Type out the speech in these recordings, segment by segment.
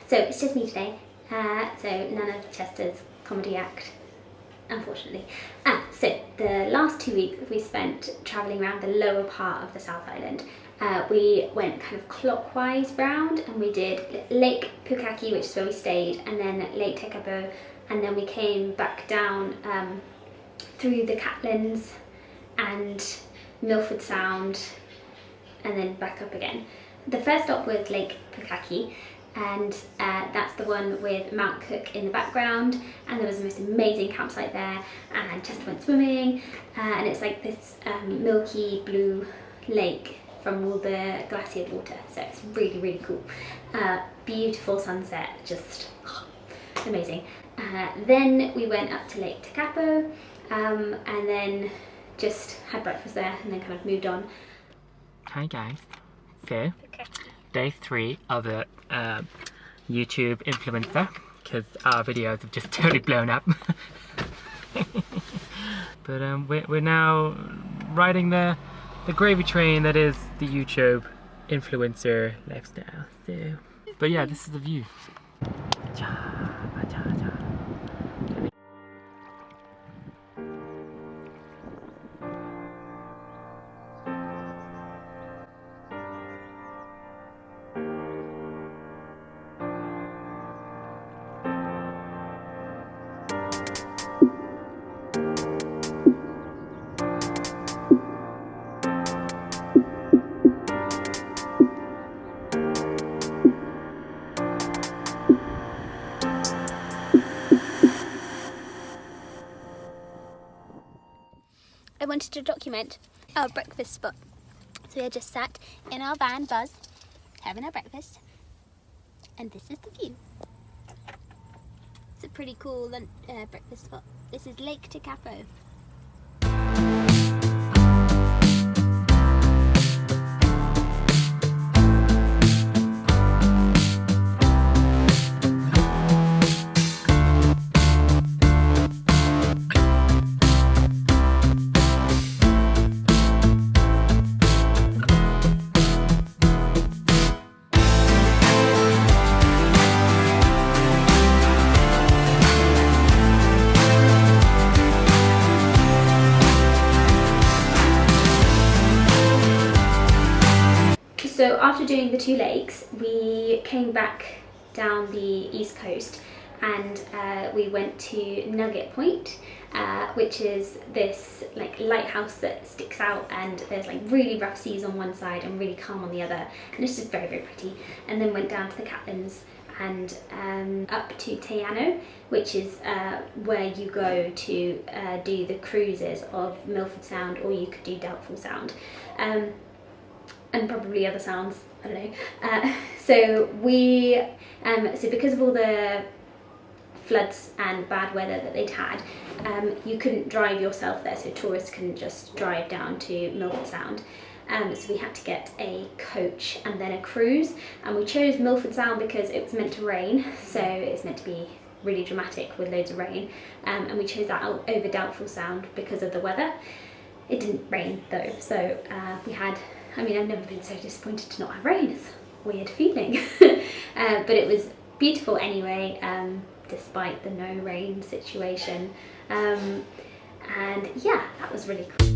So it's just me today, so none of Chester's comedy act, unfortunately. So the last 2 weeks we spent travelling around the lower part of the South Island. We went kind of clockwise round and we did Lake Pukaki, which is where we stayed, and then Lake Tekapo, and then we came back down through the Catlins and Milford Sound and then back up again. The first stop was Lake Pukaki, and that's the one with Mount Cook in the background, and there was the most amazing campsite there, and Chester went swimming, and it's like this milky blue lake from all the glacier water, so it's really, really cool. Beautiful sunset, just amazing. Then we went up to Lake Tekapo, and then just had breakfast there and then kind of moved on. Hi guys, so day 3 of the YouTube influencer, because our videos have just totally blown up. But we're now riding the gravy train that is the YouTube influencer lifestyle. So, but yeah, this is the view. I wanted to document our breakfast spot. So we had just sat in our van, Buzz, having our breakfast, and this is the view. It's a pretty cool breakfast spot. This is Lake Tekapo. So after doing the 2 lakes, we came back down the east coast, and we went to Nugget Point, which is this like lighthouse that sticks out, and there's like really rough seas on one side and really calm on the other, and it's just very, very pretty. And then went down to the Catlins and up to Te which is where you go to do the cruises of Milford Sound, or you could do Doubtful Sound. And probably other sounds, I don't know. So because of all the floods and bad weather that they'd had, you couldn't drive yourself there, so tourists couldn't just drive down to Milford Sound. So we had to get a coach and then a cruise, and we chose Milford Sound because it was meant to rain, so it's meant to be really dramatic with loads of rain, and we chose that over Doubtful Sound because of the weather. It didn't rain though, so we had, I mean, I've never been so disappointed to not have rain. It's a weird feeling. But it was beautiful anyway, despite the no rain situation. And yeah, that was really cool.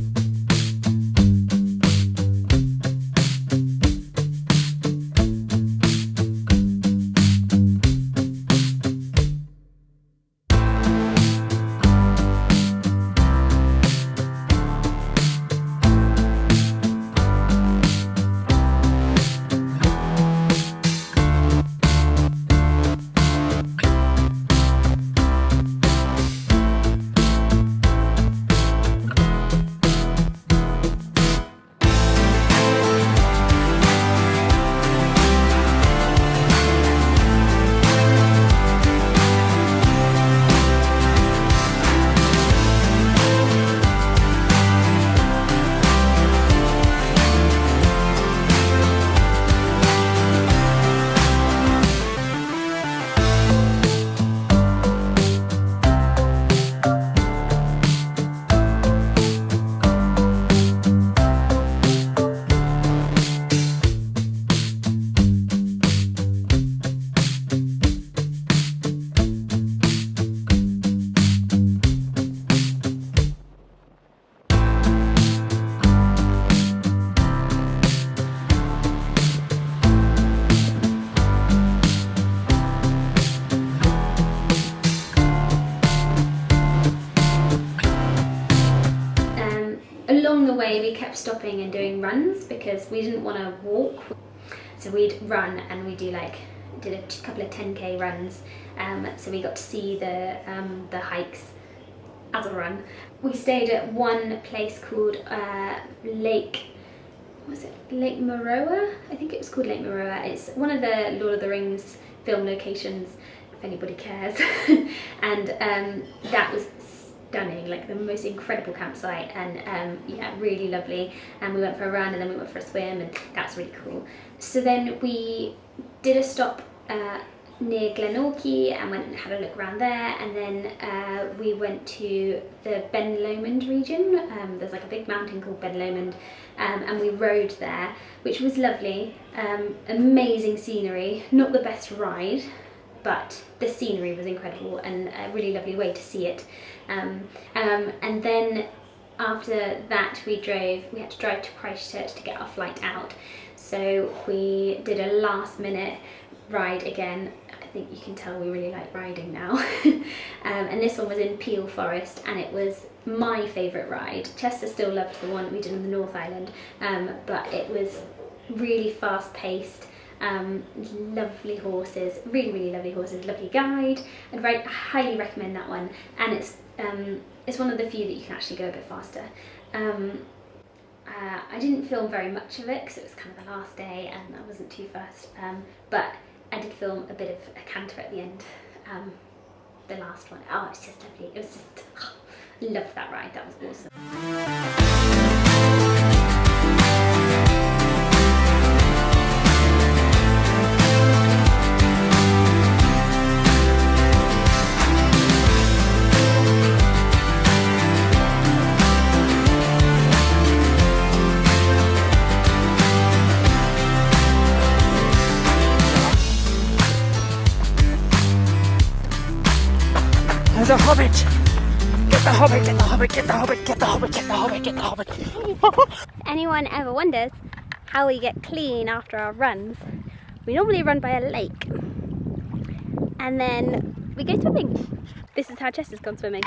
kept stopping and doing runs because we didn't want to walk. So we'd run and we did a couple of 10k runs. So we got to see the hikes as a run. We stayed at one place called Lake Meroa? I think it was called Lake Meroa. It's one of the Lord of the Rings film locations, if anybody cares. And that was stunning, like the most incredible campsite, and yeah, really lovely. And we went for a run and then we went for a swim, and that's really cool. So then we did a stop near Glenorchy and went and had a look around there, and then we went to the Ben Lomond region. There's like a big mountain called Ben Lomond, and we rode there, which was lovely. Amazing scenery, not the best ride, but the scenery was incredible and a really lovely way to see it. And then after that we had to drive to Christchurch to get our flight out. So we did a last minute ride again. I think you can tell we really like riding now. And this one was in Peel Forest, and it was my favourite ride. Chester still loved the one we did on the North Island, but it was really fast paced. Lovely horses, really lovely horses, lovely guide. I highly recommend that one, and it's one of the few that you can actually go a bit faster. I didn't film very much of it because it was kind of the last day and I wasn't too fast, but I did film a bit of a canter at the end, the last one. Oh, it's just lovely. It was just, loved that ride, that was awesome. There's a hobbit! Get the hobbit, get the hobbit, get the hobbit, get the hobbit, get the hobbit, get the hobbit. Anyone ever wonders how we get clean after our runs? We normally run by a lake and then we go swimming. This is how Chester's gone swimming.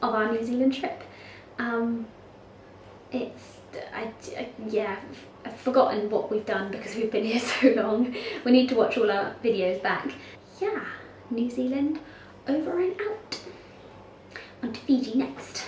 Of our New Zealand trip. Yeah, I've forgotten what we've done because we've been here so long. We need to watch all our videos back. Yeah, New Zealand over and out. On to Fiji next.